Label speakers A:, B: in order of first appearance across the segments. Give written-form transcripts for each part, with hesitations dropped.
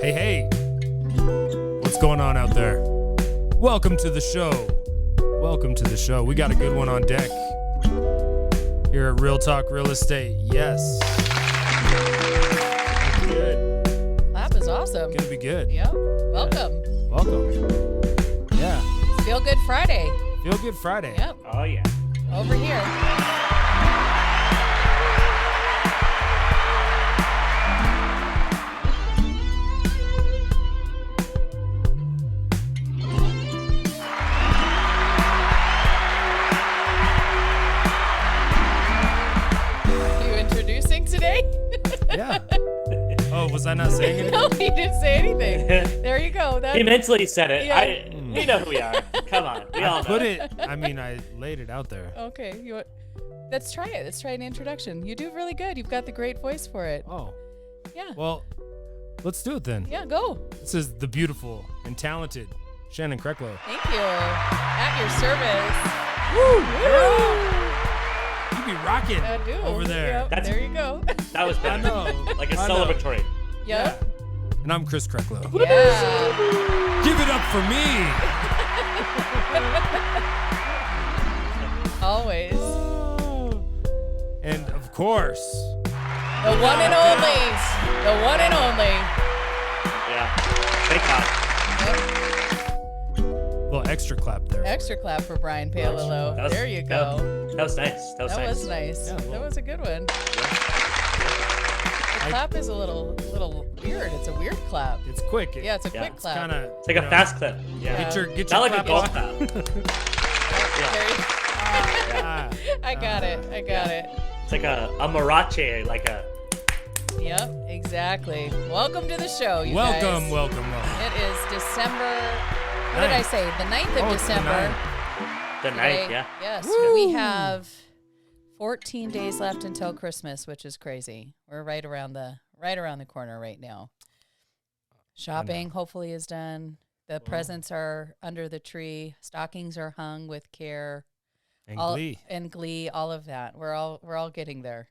A: Hey, what's going on out there? Welcome to the show. Welcome to the show. We got a good one on deck here at Real Talk Real Estate. Yes. Good.
B: Clap is awesome.
A: Gonna be good.
B: Yep. Welcome.
A: Yeah. Welcome. Yeah.
B: Feel Good Friday.
A: Feel Good Friday.
B: Yep.
C: Oh, yeah.
B: Over here. Today?
A: Yeah. Oh, was I not saying anything?
B: No, he didn't say anything. There you go.
C: He mentally said it.
B: Yeah.
C: We know who we are. Come on. We all know.
A: I laid it out there.
B: Okay. Let's try it. Let's try an introduction. You do really good. You've got the great voice for it.
A: Oh.
B: Yeah.
A: Well, let's do it then.
B: Yeah, go.
A: This is the beautiful and talented Shannon Krecklow.
B: Thank you. At your service.
A: Woo! You be rocking
B: I do.
A: over there.
B: Yep. There you go.
C: That was better.
A: I know.
C: Like a
A: I know.
C: celebratory.
B: Yep.
A: And I'm Chris Krecklow.
B: Yeah.
A: Give it up for me.
B: Always.
A: And of course,
B: The one and only. The one and only.
C: Yeah. Thank God.
A: little extra clap there.
B: Extra clap for Brian Palillo. There you go.
C: That was nice. That was
B: nice.
A: Yeah, well.
B: That was a good one. The clap is a little weird. It's a weird clap.
A: It's quick.
B: Yeah, it's a quick
A: It's
B: clap.
A: kind of
C: It's like a fast clip. Yeah.
A: Get your
C: Not like a
A: clap
C: golf
A: on.
C: clap.
B: There you-
A: Ah,
B: I got it.
C: It's like a marache, like a.
B: Yep, exactly. Welcome to the show, you
A: welcome.
B: guys. It is December. What did I say? The 9th of December.
C: The night, yeah.
B: Yes,
A: Woo.
B: we have 14 days left until Christmas, which is crazy. We're right around the corner right now. Shopping hopefully is done. The presents are under the tree. Stockings are hung with care.
A: And
B: Glee, all of that. We're all getting there.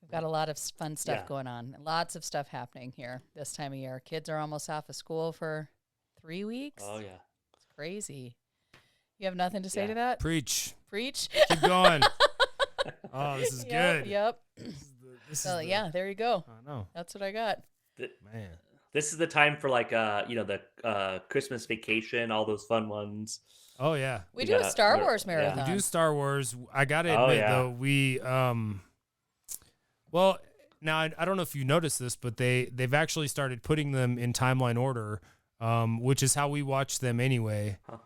B: We've got a lot of fun stuff going on. Lots of stuff happening here this time of year. Kids are almost off of school for 3 weeks.
C: Oh, yeah.
B: It's crazy. You have nothing to say to that?
A: Preach.
B: Preach.
A: Keep going. Oh, this is good.
B: Yep.
A: So
B: yeah, there you go.
A: I know.
B: That's what I got.
A: Man.
C: This is the time for like the Christmas Vacation, all those fun ones.
A: Oh yeah.
B: We do a Star Wars marathon.
A: We do Star Wars. I gotta admit though, we well, now I don't know if you noticed this, but they've actually started putting them in timeline order, which is how we watch them anyway.
C: Huh.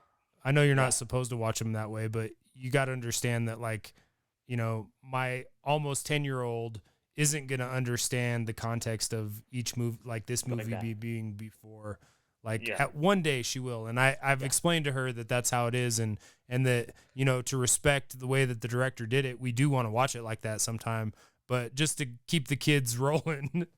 A: I know you're not supposed to watch them that way, but you got to understand that, like, my almost 10-year-old isn't gonna understand the context of each movie, like this movie being before. Like at one day she will, and I've explained to her that that's how it is, and that to respect the way that the director did it, we do want to watch it like that sometime, but just to keep the kids rolling.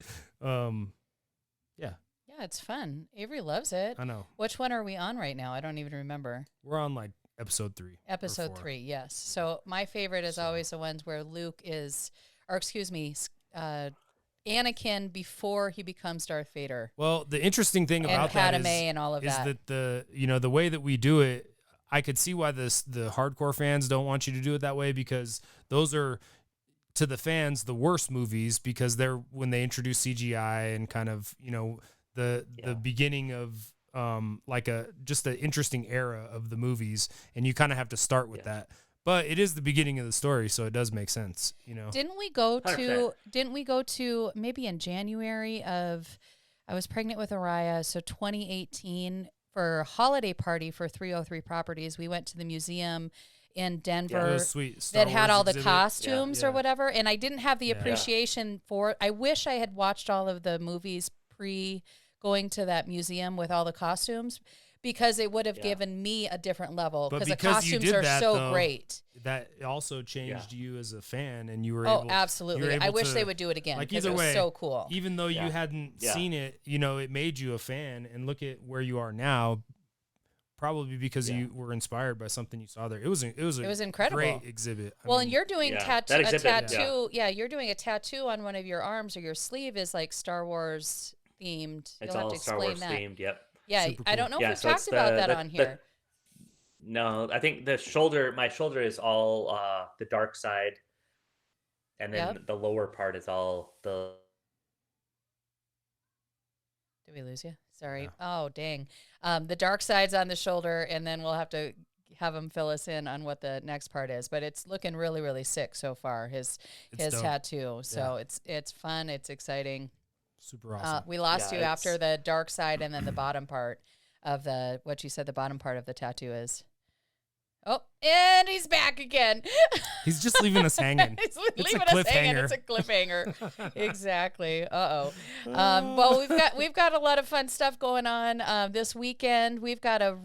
B: Yeah, it's fun. Avery loves it.
A: I know.
B: Which one are we on right now? I don't even remember.
A: We're on like episode 3.
B: Episode 3, yes. So my favorite is always the ones where Luke is, or excuse me, Anakin before he becomes Darth Vader.
A: Well, the interesting thing about
B: Padme
A: that
B: and all of
A: is
B: that.
A: the the way that we do it, I could see why the hardcore fans don't want you to do it that way, because those are, to the fans, the worst movies, because they're when they introduce CGI and kind of the beginning of like just an interesting era of the movies, and you kind of have to start with that. But it is the beginning of the story, so it does make sense,
B: Didn't we go
C: 100%.
B: to maybe in January of, I was pregnant with Araya, so 2018, for a holiday party for 303 Properties, we went to the museum in Denver that had all the costumes or whatever, and I didn't have the appreciation for, I wish I had watched all of the movies pre going to that museum with all the costumes, because it would have given me a different level, because the costumes are so great.
A: That also changed you as a fan, and you were
B: able. Oh, absolutely! I wish they would do it again,
A: like,
B: because
A: either
B: it was
A: way,
B: so cool.
A: Even though you hadn't seen it, it made you a fan, and look at where you are now. Probably because you were inspired by something you saw there. It was incredible. Great exhibit. I mean,
B: and you're doing a tattoo.
C: exhibit,
B: Yeah, you're doing a tattoo on one of your arms or your sleeve is like Star Wars themed.
C: It's
B: You'll have
C: all
B: to
C: Star
B: explain
C: Wars
B: that.
C: themed. Yep.
B: Yeah,
A: Super
B: I don't
A: cool.
B: know if we've talked about that on here.
C: No, I think my shoulder is all the dark side, and then the lower part is all the.
B: Did we lose you? Sorry. Yeah. Oh, dang. The dark side's on the shoulder, and then we'll have to have him fill us in on what the next part is. But it's looking really, really sick so far. His tattoo. So it's fun. It's exciting.
A: Super awesome.
B: We lost you after the dark side, and then the bottom part of the the bottom part of the tattoo is. Oh, and he's back again.
A: He's just leaving us hanging.
B: He's leaving us hanging. It's a cliffhanger. Exactly. Well, we've got a lot of fun stuff going on this weekend. We've got a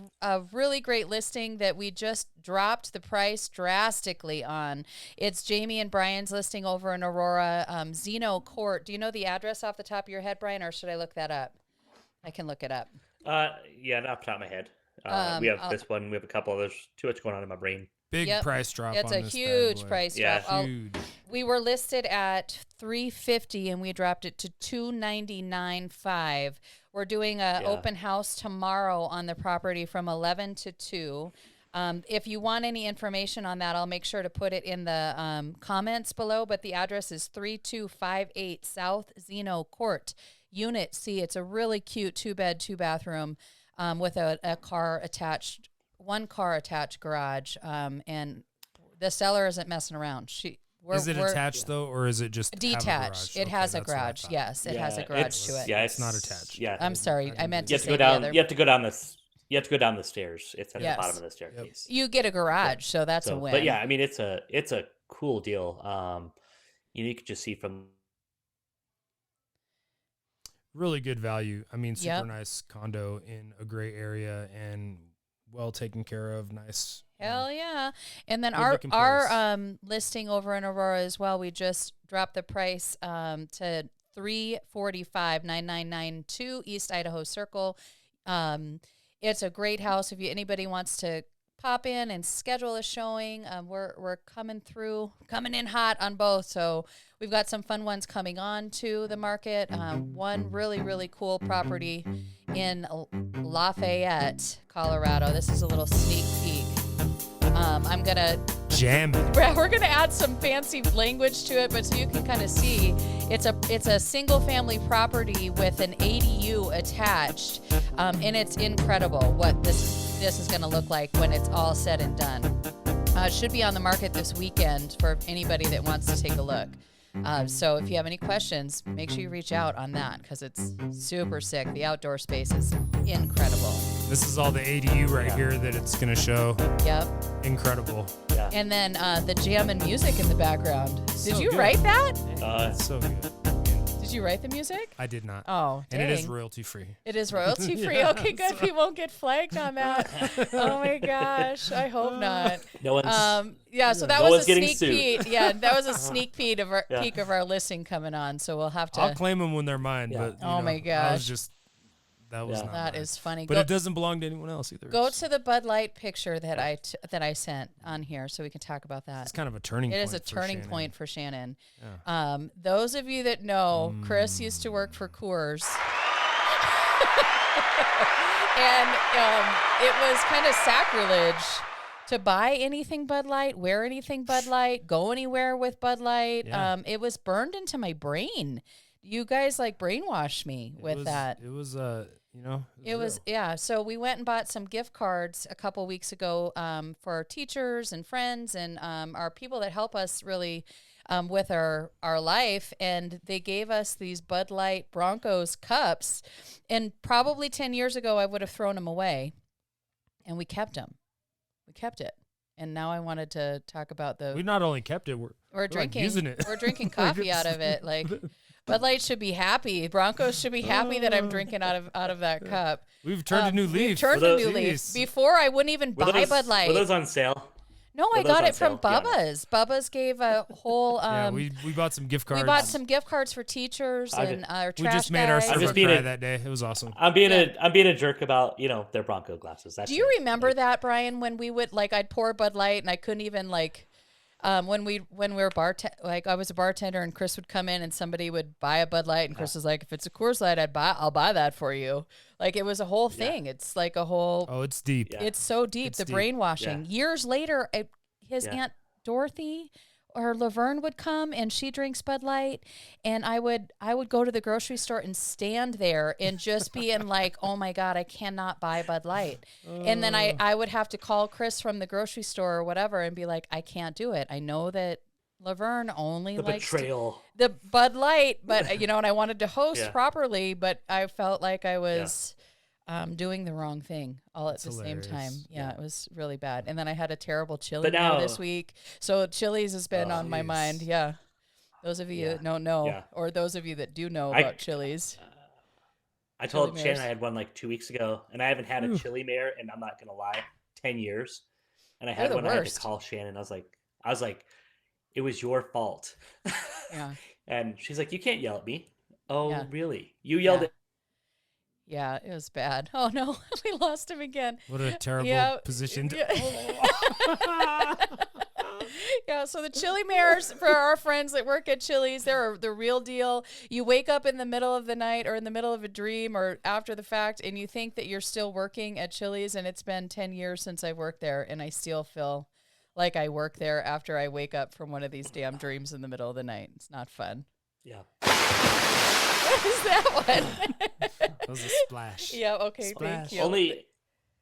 B: really great listing that we just dropped the price drastically on. It's Jamie and Brian's listing over in Aurora, Zeno Court. Do you know the address off the top of your head, Brian, or should I look that up? I can look it up.
C: Yeah, not off the top of my head. We have this one. We have a couple others. Too much going on in my brain.
A: Big price drop.
B: It's a huge price drop.
A: Huge.
B: We were listed at $350 and we dropped it to $299.5. We're doing an open house tomorrow on the property from 11 to 2. If you want any information on that, I'll make sure to put it in the comments below. But the address is 3258 South Zeno Court, Unit C. It's a really cute 2-bed, 2-bathroom. With a car attached, one car attached garage, and the seller isn't messing around.
A: Is it attached though, or is it just
B: detached? It has a garage. Yes, it has a garage to it.
C: Yeah,
A: it's not attached.
C: Yeah,
B: I'm sorry, I meant
C: to
B: say
C: go down.
B: the other.
C: You have to go down this. You have to go down the stairs. It's at the bottom of the staircase.
B: Yep. You get a garage, so that's a win.
C: But yeah, I mean, it's a cool deal. You could just see from.
A: Really good value. I mean, super nice condo in a great area and well taken care of. Nice.
B: Hell yeah. And then our listing over in Aurora as well, we just dropped the price to $345,9992 East Idaho Circle. It's a great house. If anybody wants to pop in and schedule a showing, we're coming in hot on both. So we've got some fun ones coming on to the market. One really, really cool property in Lafayette, Colorado. This is a little sneak peek. I'm going to
A: jam it.
B: We're going to add some fancy language to it, but so you can kind of see it's a single family property with an ADU attached. And it's incredible what this is going to look like when it's all said and done. It should be on the market this weekend for anybody that wants to take a look. So if you have any questions, make sure you reach out on that because it's super sick. The outdoor space is incredible.
A: This is all the ADU right here that it's going to show.
B: Yep.
A: Incredible.
B: Yeah. And then the jam and music in the background.
A: So
B: Did you
A: good.
B: write that?
A: It's so good.
B: Did you write the music?
A: I did not.
B: Oh, dang.
A: And it is royalty free.
B: It is royalty free. Okay, good. We won't get flagged on that. Oh my gosh, I hope not.
C: No one's.
B: So that was a sneak peek. Yeah, that was a sneak peek of our listing coming on. So we'll have to.
A: I'll claim them when they're mine.
B: Yeah.
A: But
B: my gosh,
A: that was not
B: that
A: mine.
B: is funny.
A: But it doesn't belong to anyone else either.
B: Go to the Bud Light picture that I sent on here, so we can talk about that.
A: It's kind of a turning point.
B: It is a turning point for Shannon.
A: Yeah.
B: Those of you that know, Chris used to work for Coors. And it was kind of sacrilege to buy anything Bud Light, wear anything Bud Light, go anywhere with Bud Light. Yeah. It was burned into my brain. You guys brainwashed me with that.
A: It was
B: So we went and bought some gift cards a couple weeks ago for our teachers and friends and our people that help us really with our life. And they gave us these Bud Light Broncos cups. And probably 10 years ago, I would have thrown them away. And we kept them. We kept it. And now I wanted to talk about
A: we not only kept it, we're
B: drinking,
A: using it.
B: We're drinking coffee out of it. Bud Light should be happy. Broncos should be happy that I'm drinking out of that cup.
A: We've turned a new leaf.
B: We've turned a new leaf. Before, I wouldn't even buy Bud Light.
C: Were those on sale?
B: No, I got it from Bubba's. Bubba's gave a whole.
A: We bought some gift cards.
B: We bought some gift cards for teachers and our trash.
A: We just made our server cry that day. It was awesome.
C: I'm being a jerk about their Bronco glasses.
B: Do you remember that, Brian? When we would I'd pour Bud Light and I couldn't even When we were like I was a bartender and Chris would come in and somebody would buy a Bud Light and Chris was like, if it's a Coors Light, I'll buy that for you. Like it was a whole thing. It's like a whole.
A: Oh, it's deep.
B: It's so deep. The brainwashing. Years later, his Aunt Dorothy or Laverne would come and she drinks Bud Light, and I would go to the grocery store and stand there and just be in like, oh my God, I cannot buy Bud Light. And then I would have to call Chris from the grocery store or whatever and be like, I can't do it. I know that Laverne only likes the Bud Light, but and I wanted to host properly, but I felt like I was doing the wrong thing all at the same time. Yeah, it was really bad. And then I had a terrible chili this week. So Chili's has been on my mind. Yeah. Those of you that don't know, or those of you that do know about Chili's.
C: I told Shannon I had one like 2 weeks ago, and I haven't had a chili mare, and I'm not going to lie, 10 years. And I had one, I had to call Shannon. I was like, it was your fault.
B: Yeah.
C: And she's like, you can't yell at me. Oh, really? You yelled at
B: Yeah, it was bad. Oh, no. We lost him again.
A: What a terrible position.
B: Yeah, so the chili mares, for our friends that work at Chili's, they're the real deal. You wake up in the middle of the night or in the middle of a dream or after the fact, and you think that you're still working at Chili's, and it's been 10 years since I've worked there, and I still feel like I work there after I wake up from one of these damn dreams in the middle of the night. It's not fun.
C: Yeah.
B: What is that one?
A: That was a splash.
B: Yeah, okay,
A: splash.
B: Thank you.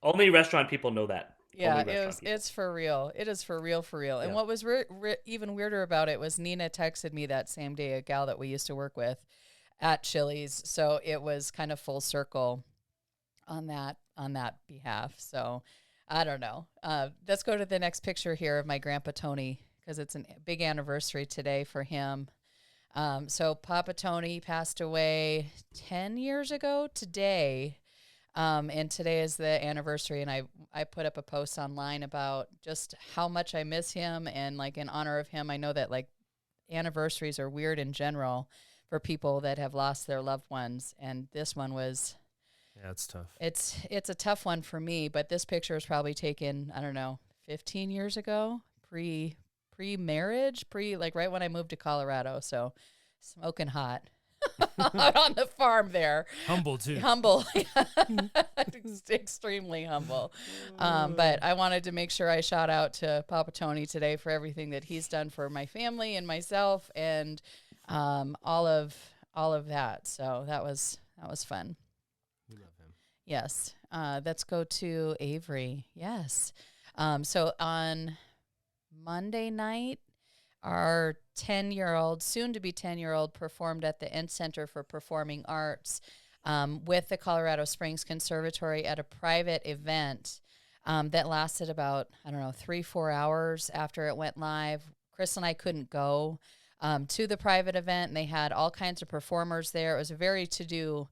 C: Only restaurant people know that.
B: Yeah, it's for real. It is for real. And what was even weirder about it was Nina texted me that same day, a gal that we used to work with at Chili's. So it was kind of full circle on that behalf. So I don't know. Let's go to the next picture here of my grandpa Tony, because it's a big anniversary today for him. So Papa Tony passed away 10 years ago today. And today is the anniversary, and I put up a post online about just how much I miss him, and like in honor of him. I know that like anniversaries are weird in general for people that have lost their loved ones, and this one was.
A: Yeah, it's tough.
B: It's a tough one for me, but this picture was probably taken, I don't know, 15 years ago, pre-marriage, like right when I moved to Colorado, so smoking hot. Out on the farm there.
A: Humble too.
B: Humble. Extremely humble. But I wanted to make sure I shout out to Papa Tony today for everything that he's done for my family and myself, and all of that. So that was fun.
A: We love him.
B: Yes. Let's go to Avery. Yes. So on Monday night, our 10-year-old, soon-to-be 10-year-old, performed at the Ent Center for Performing Arts with the Colorado Springs Conservatory at a private event that lasted about, 3-4 hours after it went live. Chris and I couldn't go to the private event, and they had all kinds of performers there. It was a very to-do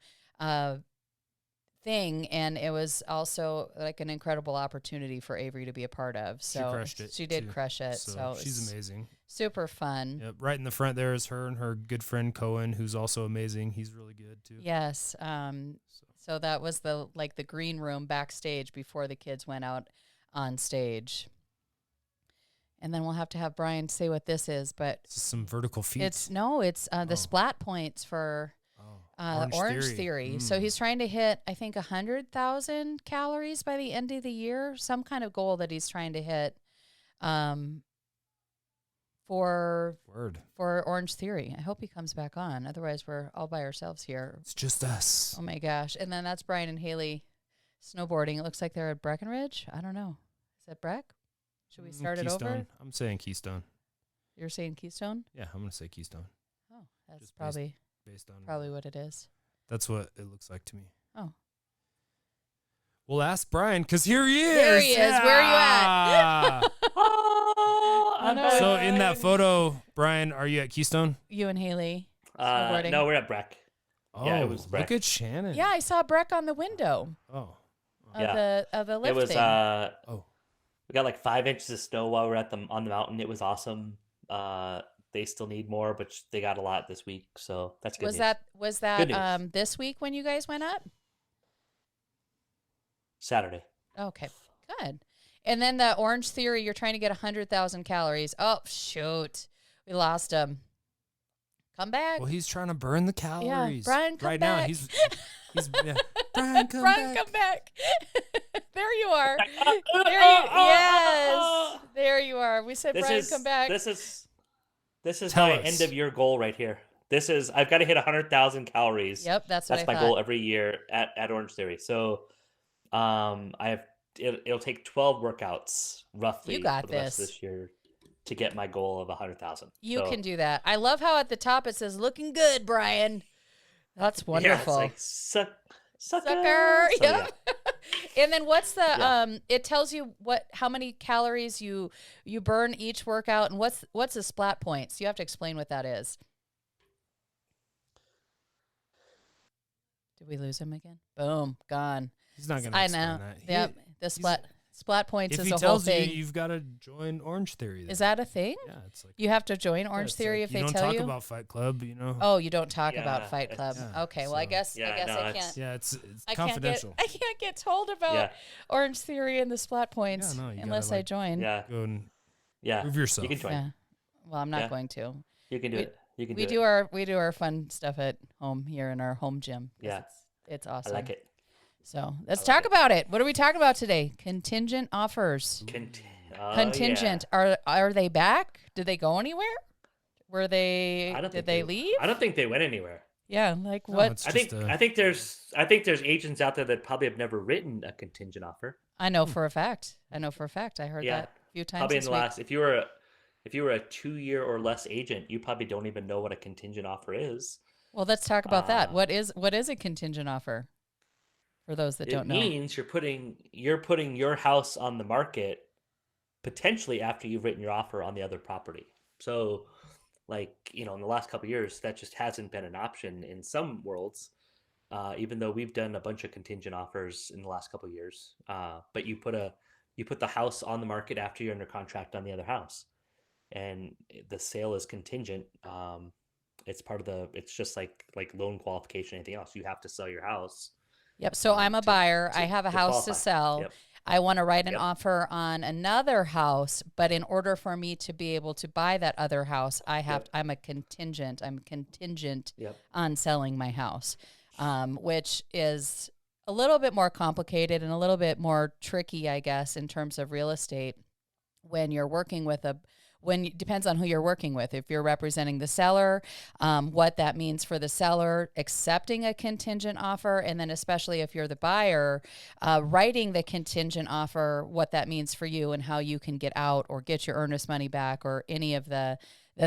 B: thing, and it was also like an incredible opportunity for Avery to be a part of. So
A: she crushed it.
B: She did crush it. So
A: she's amazing.
B: Super fun.
A: Yep. Right in the front there is her and her good friend Cohen, who's also amazing. He's really good too.
B: Yes. So that was the green room backstage before the kids went out on stage. And then we'll have to have Brian say what this is, but
A: it's some vertical feet.
B: It's the splat points for Orange Theory. So he's trying to hit, I think, 100,000 calories by the end of the year, some kind of goal that he's trying to hit for Orange Theory. I hope he comes back on. Otherwise, we're all by ourselves here.
A: It's just us.
B: Oh, my gosh. And then that's Brian and Haley snowboarding. It looks like they're at Breckenridge. I don't know. Is that Breck? Should we start
A: Keystone.
B: it over?
A: I'm saying Keystone.
B: You're saying Keystone?
A: Yeah, I'm going to say Keystone.
B: Oh, that's just probably
A: based on
B: probably what it is.
A: That's what it looks like to me.
B: Oh.
A: We'll ask Brian, because here he is.
B: There he is. Yeah. Where are you at?
A: So in that photo, Brian, are you at Keystone?
B: You and Haley.
C: No, we're at Breck.
A: Oh, yeah, it was Breck. Look at Shannon.
B: Yeah, I saw Breck on the window.
A: Oh.
B: Of the lift
C: it was,
B: thing.
C: We got like 5 inches of snow while we were on the mountain. It was awesome. They still need more, but they got a lot this week, so that's good.
B: Was that this week when you guys went up?
C: Saturday.
B: Okay, good. And then the Orange Theory, you're trying to get 100,000 calories. Oh, shoot. We lost him. Come back.
A: Well, he's trying to burn the calories.
B: Yeah, Brian, come
A: right
B: back.
A: now. He's Brian, come
B: Brian,
A: back.
B: come back. There you are. Yes. There you are. We said, Brian, come back.
C: This is my end of year goal right here. I've got to hit 100,000 calories.
B: Yep, that's my
C: goal every year at Orange Theory. So, it'll take 12 workouts roughly
B: you got
C: for the rest of this year to get my goal of 100,000.
B: You can do that. I love how at the top it says "looking good, Brian." That's wonderful.
C: Yeah, it's like, sucker.
B: So,
C: yep.
B: yeah. And then what's the it tells you how many calories you burn each workout, and what's the splat points? You have to explain what that is. Did we lose him again? Boom, gone.
A: He's not going to explain that.
B: Yep, the splat points is a whole thing.
A: If he tells you, you've got to join Orange Theory. Then.
B: Is that a thing?
A: Yeah, it's like
B: you have to join Orange Theory if they tell you.
A: You don't talk about Fight Club, you know.
B: Oh, you don't talk about Fight Club.
A: Yeah,
B: okay, well, I guess I can't.
A: Yeah, it's confidential.
B: I can't get told about Orange Theory and the splat points unless I join.
C: Yeah,
A: go and prove yourself.
C: You can join.
B: Yeah. Well, I'm not going to.
C: You can do it. You can.
B: We do our fun stuff at home here in our home gym.
C: Yeah,
B: it's awesome.
C: I like it.
B: So let's talk about it. What are we talking about today? Contingent offers. Contingent.
C: Yeah.
B: Are they back? Did they go anywhere? Did they leave?
C: I don't think they went anywhere.
B: Yeah, like what?
C: I think there's agents out there that probably have never written a contingent offer.
B: I know for a fact. I heard that a few times.
C: Probably in the last, if you were a 2-year or less agent, you probably don't even know what a contingent offer is.
B: Well, let's talk about that. What is a contingent offer? For those that don't know,
C: it means you're putting your house on the market potentially after you've written your offer on the other property. So, like, in the last couple of years, that just hasn't been an option in some worlds. Even though we've done a bunch of contingent offers in the last couple of years, but you put the house on the market after you're under contract on the other house, and the sale is contingent. It's just like loan qualification, anything else. You have to sell your house.
B: Yep. So I'm a buyer. I have a house to sell.
C: Yep.
B: I want to write an offer on another house, but in order for me to be able to buy that other house, I'm contingent on selling my house, which is a little bit more complicated and a little bit more tricky, I guess, in terms of real estate when you're working with depends on who you're working with. If you're representing the seller, what that means for the seller accepting a contingent offer, and then especially if you're the buyer, writing the contingent offer, what that means for you and how you can get out or get your earnest money back or any of the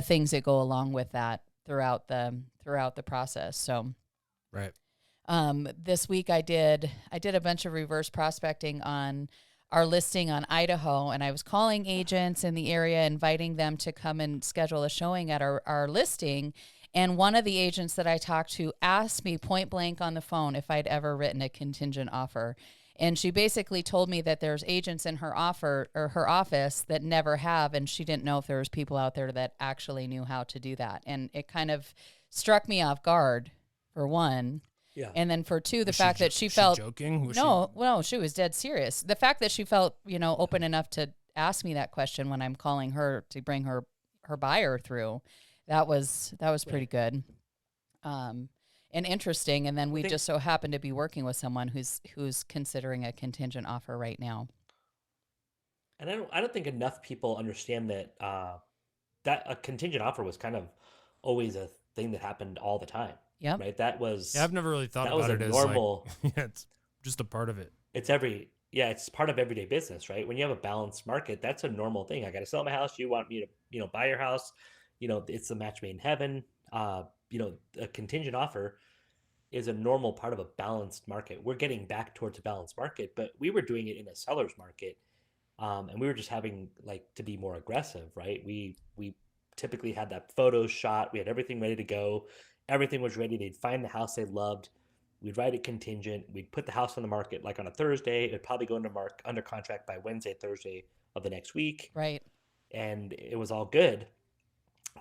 B: things that go along with that throughout the process. So,
A: right.
B: This week I did a bunch of reverse prospecting on our listing on Idaho, and I was calling agents in the area, inviting them to come and schedule a showing at our listing. And one of the agents that I talked to asked me point blank on the phone if I'd ever written a contingent offer. And she basically told me that there's agents in her office that never have, and she didn't know if there was people out there that actually knew how to do that. And it kind of struck me off guard, for one.
C: Yeah.
B: And then for two, the fact that she felt
A: joking.
B: No, she was dead serious. The fact that she felt, open enough to ask me that question when I'm calling her to bring her buyer through, that was pretty good, and interesting. And then we just so happen to be working with someone who's considering a contingent offer right now.
C: And I don't think enough people understand that that a contingent offer was kind of always a thing that happened all the time.
B: Yeah.
C: Right. That was.
A: Yeah, I've never really thought about it as
C: normal.
A: It's just a part of it.
C: It's part of everyday business, right? When you have a balanced market, that's a normal thing. I got to sell my house. You want me to, buy your house? It's a match made in heaven. A contingent offer is a normal part of a balanced market. We're getting back towards a balanced market, but we were doing it in a seller's market, and we were just having to be more aggressive, right? We typically had that photo shot. We had everything ready to go. Everything was ready. They'd find the house they loved. We'd write it contingent. We'd put the house on the market on a Thursday. It'd probably go under contract by Wednesday, Thursday of the next week.
B: Right.
C: And it was all good.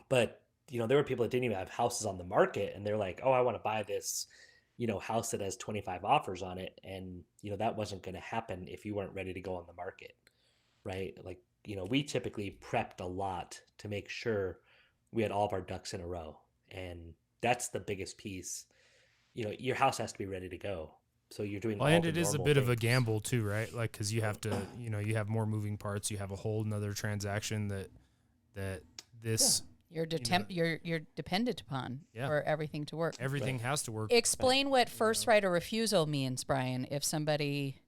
C: But, there were people that didn't even have houses on the market. And they're like, oh, I want to buy this, house that has 25 offers on it. And, that wasn't going to happen if you weren't ready to go on the market. right? Like, we typically prepped a lot to make sure we had all of our ducks in a row. And that's the biggest piece. Your house has to be ready to go. So you're doing
A: well,
C: all
A: and
C: the
A: it is a
C: normal
A: bit
C: things.
A: of a gamble too, right? Like, cause you have to, you have more moving parts. You have a whole nother transaction that this,
B: you're dependent upon for everything to work.
A: Everything has to work.
B: Explain what first right of refusal means, Brian, if somebody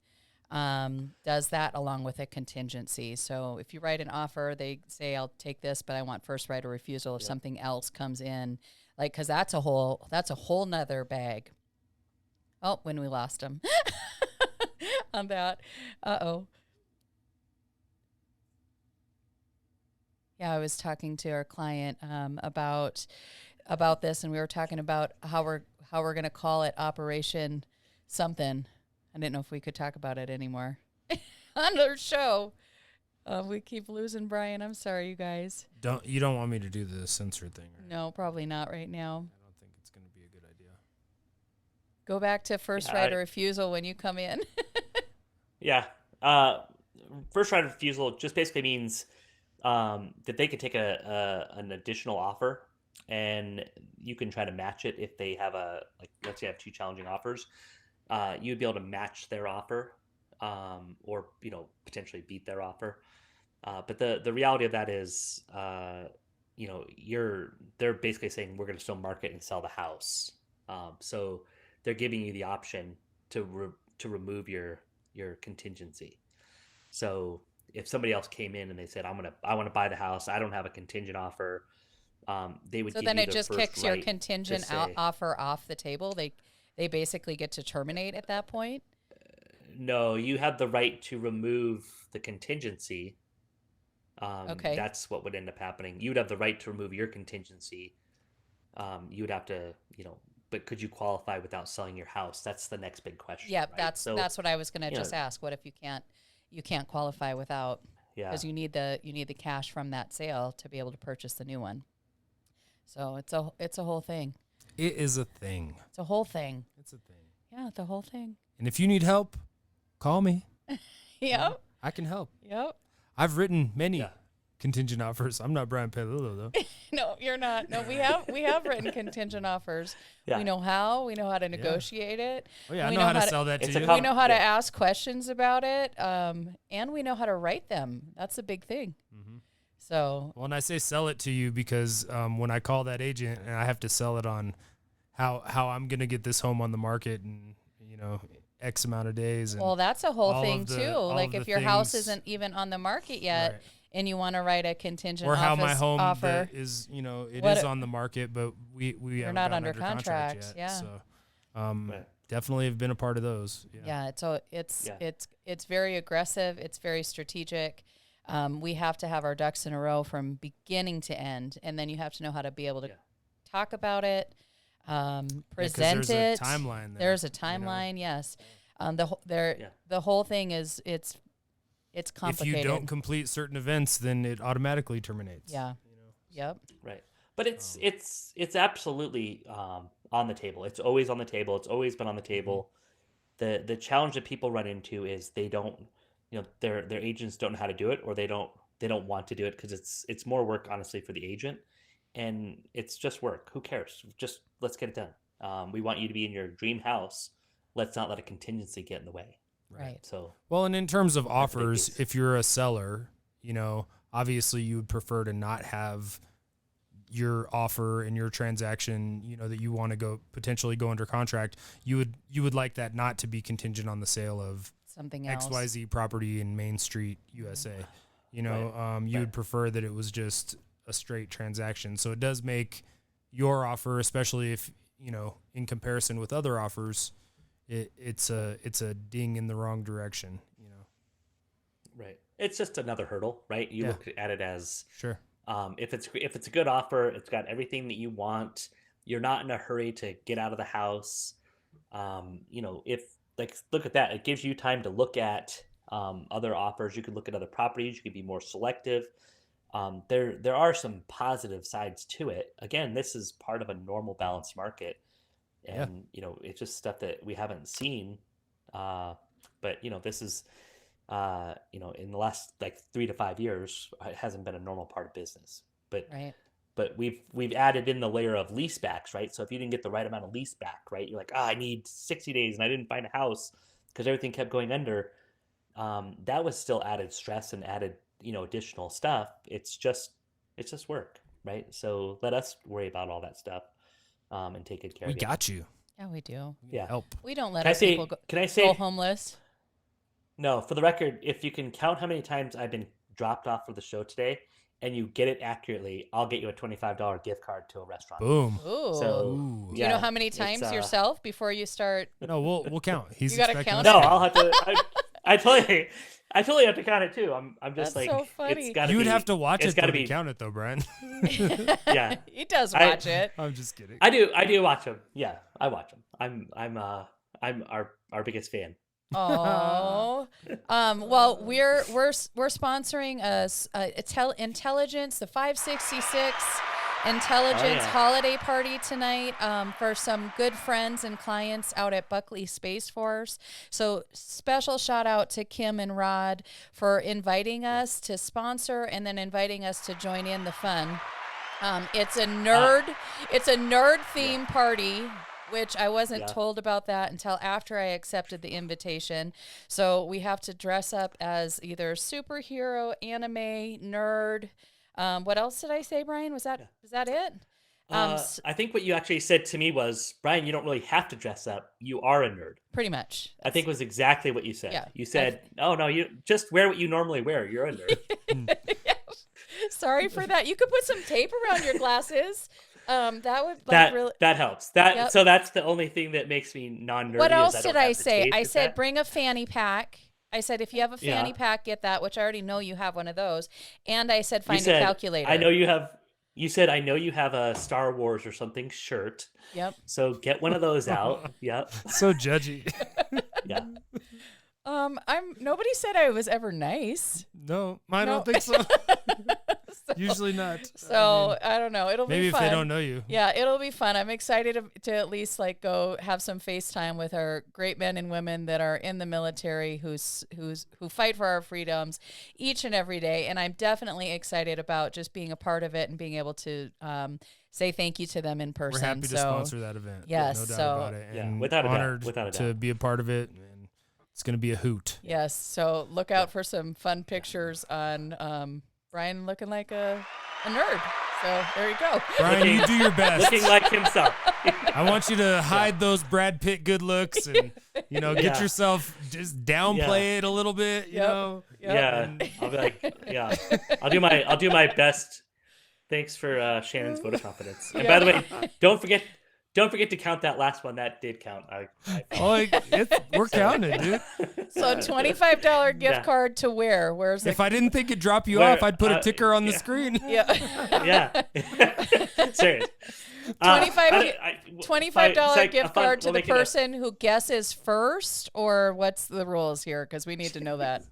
B: does that along with a contingency. So if you write an offer, they say, I'll take this, but I want first right of refusal if something else comes in, like, cause that's a whole nother bag. Oh, when we lost him on that. Uh-oh. Yeah, I was talking to our client about this, and we were talking about how we're going to call it Operation something. I didn't know if we could talk about it anymore on our show. We keep losing Brian. I'm sorry, you guys.
A: You don't want me to do the censor thing, right?
B: No, probably not right now.
A: I don't think it's going to be a good idea.
B: Go back to first right of refusal when you come in.
C: Yeah. First right of refusal just basically means that they could take an additional offer, and you can try to match it if they have let's say you have two challenging offers. You'd be able to match their offer, or potentially beat their offer. But the reality of that is, they're basically saying we're going to still market and sell the house. So they're giving you the option to remove your contingency. So if somebody else came in and they said, I want to buy the house, I don't have a contingent offer, they would.
B: So
C: give
B: then
C: you
B: it just kicks your contingent offer off the table. They basically get to terminate at that point.
C: No, you have the right to remove the contingency.
B: Okay,
C: that's what would end up happening. You would have the right to remove your contingency. You would have to, but could you qualify without selling your house? That's the next big question.
B: Yeah,
C: right?
B: that's what I was going to just ask. What if you can't qualify without?
C: Yeah,
B: because you need the cash from that sale to be able to purchase the new one. So it's a whole thing.
A: It is a thing.
B: It's a whole thing.
A: It's a thing.
B: Yeah, the whole thing.
A: And if you need help, call me.
B: Yep.
A: I can help.
B: Yep.
A: I've written many contingent offers. I'm not Brian Pedillo, though.
B: No, you're not. No, we have written contingent offers. Yeah. We know how to negotiate it.
A: Oh yeah, I know how to sell that to you.
B: We know how to ask questions about it, and we know how to write them. That's a big thing. Mm-hmm. So,
A: well, and I say sell it to you because when I call that agent and I have to sell it on how I'm going to get this home on the market and X amount of days. And
B: that's a whole thing too. Like if your house isn't even on the market yet.
A: Right.
B: And you want to write a contingent
A: or how my home
B: offer
A: is, it is on the market, but we
B: haven't not under contract yet.
A: Yeah. So, definitely have been a part of those.
B: Yeah. It's very aggressive. It's very strategic. We have to have our ducks in a row from beginning to end, and then you have to know how to be able to talk about it, present
A: there's a timeline there,
B: there's a timeline. Yes. The whole thing is it's complicated.
A: If you don't complete certain events, then it automatically terminates.
B: Yeah. Yep.
C: Right. But it's absolutely on the table. It's always on the table. It's always been on the table. Mm-hmm. The challenge that people run into is they don't, their agents don't know how to do it, or they don't want to do it because it's more work, honestly, for the agent, and it's just work. Who cares? Just let's get it done. We want you to be in your dream house. Let's not let a contingency get in the way.
B: Right.
C: So,
A: well, and in terms of offers, if you're a seller, obviously you would prefer to not have your offer and your transaction, that you want to potentially go under contract. You would like that not to be contingent on the sale of
B: something else.
A: XYZ property in Main Street, USA. You would prefer that it was just a straight transaction. So it does make your offer, especially if, in comparison with other offers, it's a ding in the wrong direction,
C: Right. It's just another hurdle, right? You look at it as
A: sure.
C: If it's a good offer, it's got everything that you want. You're not in a hurry to get out of the house. If look at that, it gives you time to look at other offers. You could look at other properties. You could be more selective. There are some positive sides to it. Again, this is part of a normal balanced market. And, it's just stuff that we haven't seen. But, this is in the last like 3 to 5 years, it hasn't been a normal part of business. But we've added in the layer of leasebacks, right? So if you didn't get the right amount of lease back, right, you're like, I need 60 days and I didn't find a house because everything kept going under. That was still added stress and added, additional stuff. It's just work, right? So let us worry about all that stuff, and take good care of it.
A: We got you.
B: Yeah, we do.
C: Yeah.
A: Help.
B: We don't let people go homeless.
C: No, for the record, if you can count how many times I've been dropped off for the show today, and you get it accurately, I'll get you a $25 gift card to a restaurant.
A: Boom.
B: Ooh.
C: So,
B: do you know how many times yourself before you start?
A: No, we'll count.
B: You got to count.
C: No, I'll have to. I totally have to count it too. I'm just
B: That's
C: like,
B: so funny.
C: It's gotta
A: you would
C: be,
A: have to watch it
C: to
A: be count it though, Brian.
C: Yeah,
B: he does watch it.
A: I'm just kidding.
C: I do watch them. Yeah, I watch them. I'm our biggest fan.
B: Oh, well, we're sponsoring Intelligence, the 566 Intelligence holiday party tonight, for some good friends and clients out at Buckley Space Force. So special shout out to Kim and Rod for inviting us to sponsor and then inviting us to join in the fun. It's a nerd theme party, which I wasn't told about that until after I accepted the invitation. So we have to dress up as either superhero, anime, nerd. What else did I say, Brian? Was that it?
C: I think what you actually said to me was, Brian, you don't really have to dress up. You are a nerd.
B: Pretty much.
C: I think was exactly what you said.
B: Yeah,
C: you said, oh, no, you just wear what you normally wear. You're a nerd.
B: Sorry for that. You could put some tape around your glasses. That would really
C: that helps. So that's the only thing that makes me non-nerdy.
B: What else did I say? I said bring a fanny pack. I said if you have a fanny pack, get that, which I already know you have one of those. And I said find a calculator.
C: I know you have. You said I know you have a Star Wars or something shirt.
B: Yep.
C: So get one of those out. Yep.
A: So judgy.
C: Yeah.
B: Nobody said I was ever nice.
A: No, I don't think so. Usually not.
B: So I don't know. It'll
A: maybe
B: be fun.
A: Maybe if they don't know you.
B: Yeah, it'll be fun. I'm excited to at least go have some FaceTime with our great men and women that are in the military who fight for our freedoms each and every day. And I'm definitely excited about just being a part of it and being able to say thank you to them in person.
A: We're happy to sponsor that event.
B: Yes,
A: no doubt about it. And
C: without
A: honored
C: a doubt.
A: to be a part of it. And it's going to be a hoot.
B: Yes. So look out for some fun pictures on Brian looking like a nerd. So there you go.
A: Brian, you do your best.
C: Looking like himself.
A: I want you to hide those Brad Pitt good looks and, get yourself, just downplay it a little bit, you know?
B: Yep.
C: Yeah. I'll be like, I'll do my best. Thanks for Shannon's vote of confidence. And by the way, don't forget to count that last one. That did count.
A: We're counting it, dude.
B: So $25 gift card to where? Where's
A: if I didn't think it'd drop you off, I'd put a ticker on the screen.
B: Yeah.
C: Yeah. Serious.
B: $25 gift card to the person who guesses first, or what's the rules here? Because we need to know that.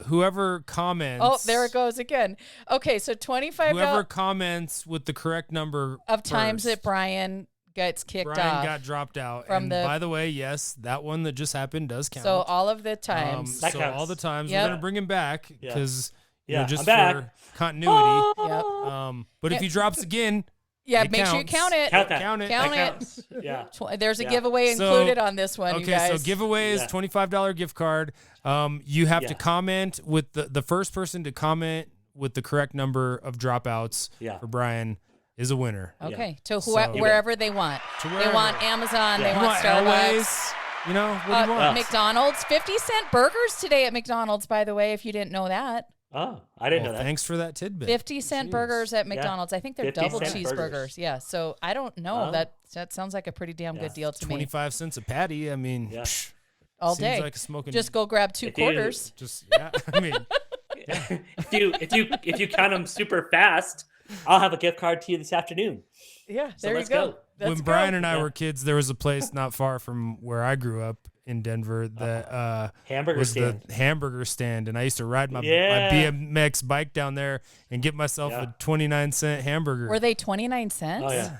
A: Whoever comments.
B: Oh, there it goes again. Okay, so $25.
A: Whoever comments with the correct number
B: of times that Brian gets kicked off.
A: Brian got dropped out. By the way, yes, that one that just happened does count.
B: So all of the times.
A: All the times we're gonna bring him back because just
C: for
A: continuity.
B: Yep.
A: But if he drops again.
B: Yeah, make sure you count it.
A: Count it.
C: Yeah.
B: There's a giveaway included on this one, you guys.
A: So giveaway is $25 gift card. You have to comment with the first person to comment with the correct number of dropouts for Brian is a winner.
B: Okay, to wherever they want. They want Amazon, they want Starbucks.
A: Airways, what do you want?
B: McDonald's, 50-cent burgers today at McDonald's, by the way, if you didn't know that.
C: Oh, I didn't know that.
A: Thanks for that tidbit.
B: 50-cent burgers at McDonald's. I think they're double cheeseburgers.
C: Burgers.
B: Yeah, so I don't know. That sounds like a pretty damn good deal to me.
A: 25 cents a patty. I mean,
B: all day.
A: Like a smoking.
B: Just go grab two quarters.
C: If you count them super fast, I'll have a gift card to you this afternoon.
B: Yeah, there you go.
A: When Brian and I were kids, there was a place not far from where I grew up in Denver that the hamburger stand, and I used to ride my BMX bike down there and get myself a 29-cent hamburger.
B: Were they 29 cents?
C: Oh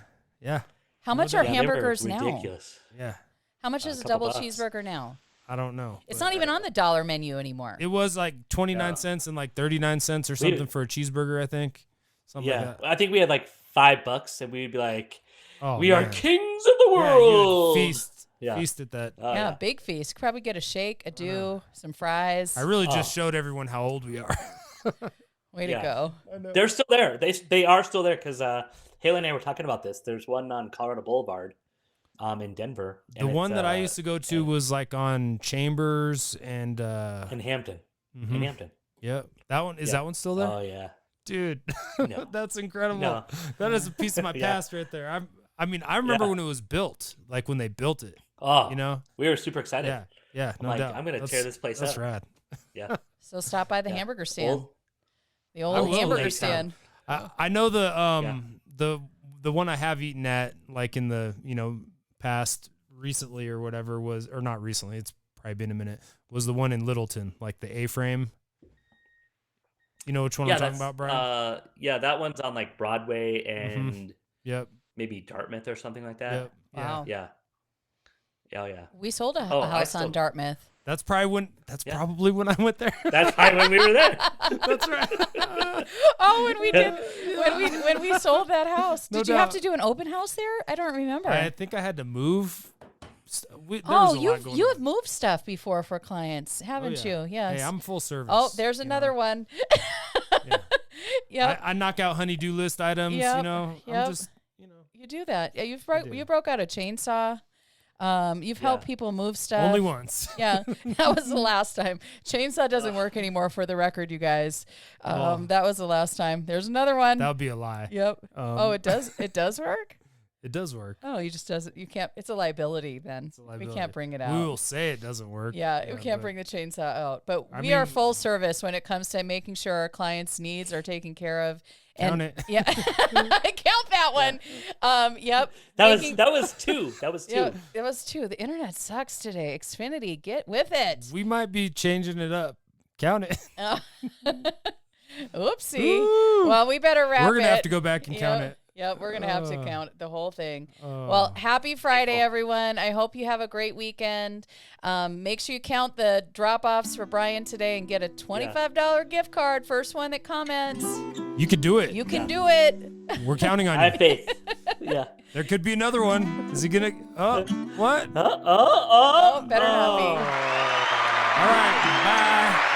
A: yeah.
B: How much are hamburgers now?
C: Ridiculous.
A: Yeah.
B: How much is a double cheeseburger now?
A: I don't know.
B: It's not even on the dollar menu anymore.
A: It was like 29 cents and like 39 cents or something for a cheeseburger, I think. Something like that.
C: I think we had like $5 and we'd be like, we
A: man.
C: are kings of the world.
A: Feast at that.
B: Big feast. Could probably get a shake, a dew, some fries.
A: I really just showed everyone how old we are.
B: Way to go.
C: They're still there. They are still there because Haley and I were talking about this. There's one on Colorado Boulevard in Denver.
A: The one that I used to go to was like on Chambers and
C: in Hampton.
A: Mm-hmm.
C: In Hampton.
A: Yep. That one that one still there?
C: Oh yeah.
A: Dude, that's incredible. No. That is a piece of my past right there. I remember when it was built, like when they built it.
C: Oh,
A: you know,
C: we were super excited.
A: Yeah, no doubt.
C: I'm gonna tear this place up.
A: That's rad.
C: Yeah.
B: So stop by the hamburger stand. The old hamburger stand.
A: I know the one I have eaten at, like in the past recently or whatever was, or not recently. It's probably been a minute. Was the one in Littleton, like the A-frame. You know which one I'm talking about, Brian?
C: That one's on like Broadway and maybe Dartmouth or something like that.
A: Yep.
B: Wow.
C: Yeah. Oh yeah.
B: We sold a house on Dartmouth.
A: That's probably when I went there.
C: That's probably when we were there.
A: That's right.
B: When we sold that house. Did you have to do an open house there? I don't remember.
A: I think I had to move.
B: You have moved stuff before for clients, haven't you? Yes.
A: Hey, I'm full service.
B: Oh, there's another one.
A: Yeah. I knock out honey-do list items.
B: Yep.
A: I'm just
B: You do that. Yeah, you broke out a chainsaw. You've helped people move stuff.
A: Only once.
B: Yeah, that was the last time. Chainsaw doesn't work anymore, for the record, you guys. That was the last time. There's another one.
A: That would be a lie.
B: Yep. It does. It does work.
A: It does work.
B: Oh, you just doesn't. You can't. It's a liability. Then we can't bring it out.
A: We will say it doesn't work.
B: Yeah, we can't bring the chainsaw out. But we are full service when it comes to making sure our clients' needs are taken care of.
A: Count it.
B: Yeah, count that one. Yep.
C: That was two. That was two.
B: Yeah, it was two. The internet sucks today. Xfinity, get with it.
A: We might be changing it up. Count it.
B: Oopsie.
A: Ooh.
B: Well, we better wrap it.
A: We're gonna have to go back and count it.
B: Yep, we're going to have to count the whole thing. Well, happy Friday, everyone. I hope you have a great weekend. Make sure you count the drop-offs for Brian today and get a $25 gift card. First one that comments.
A: You can do it.
B: You can do it.
A: We're counting on you.
C: I have faith. Yeah.
A: There could be another one. Is he going to? Oh, what?
B: Oh, better not be.
A: All right. Bye.